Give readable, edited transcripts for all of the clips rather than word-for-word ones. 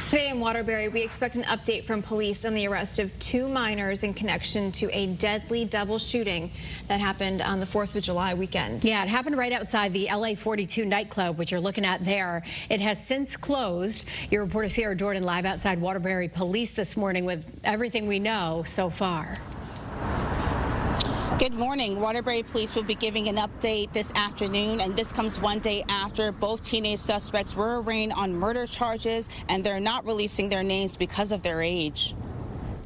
Today in Waterbury, we expect an update from police on the arrest of 2 minors in connection to a deadly double shooting that happened on the 4th of July weekend. Yeah, it happened right outside the LA 42 nightclub, which you're looking at there. It has since closed. Your reporter Sierra Jordan live outside Waterbury Police this morning with everything we know so far. Good morning. Waterbury Police will be giving an update this afternoon, and this comes one day after both teenage suspects were arraigned on murder charges, and they're not releasing their names because of their age.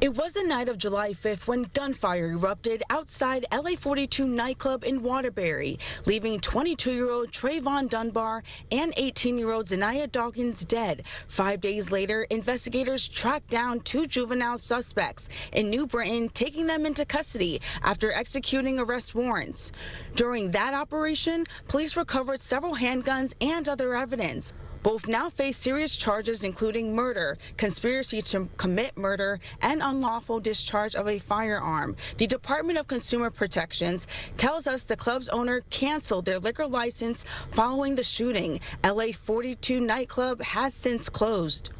It was the night of July 5th when gunfire erupted outside LA 42 nightclub in Waterbury, leaving 22-year-old Trayvon Dunbar and 18-year-old Zanaya Dawkins dead. 5 days later, investigators tracked down 2 juvenile suspects in New Britain, taking them into custody after executing arrest warrants. During that operation, police recovered several handguns and other evidence. Both now face serious charges, including murder, conspiracy to commit murder, and unlawful discharge of a firearm. The Department of Consumer Protections tells us the club's owner canceled their liquor license following the shooting. LA 42 nightclub has since closed.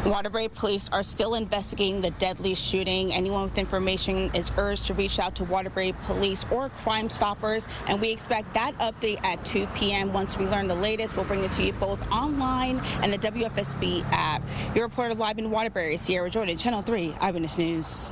Waterbury Police are still investigating the deadly shooting. Anyone with information is urged to reach out to Waterbury Police or Crime Stoppers, and we expect that update at 2 p.m. Once we learn the latest, we'll bring it to you both online and the WFSB app. Your reporter live in Waterbury, Sierra Jordan, Channel 3 Eyewitness News.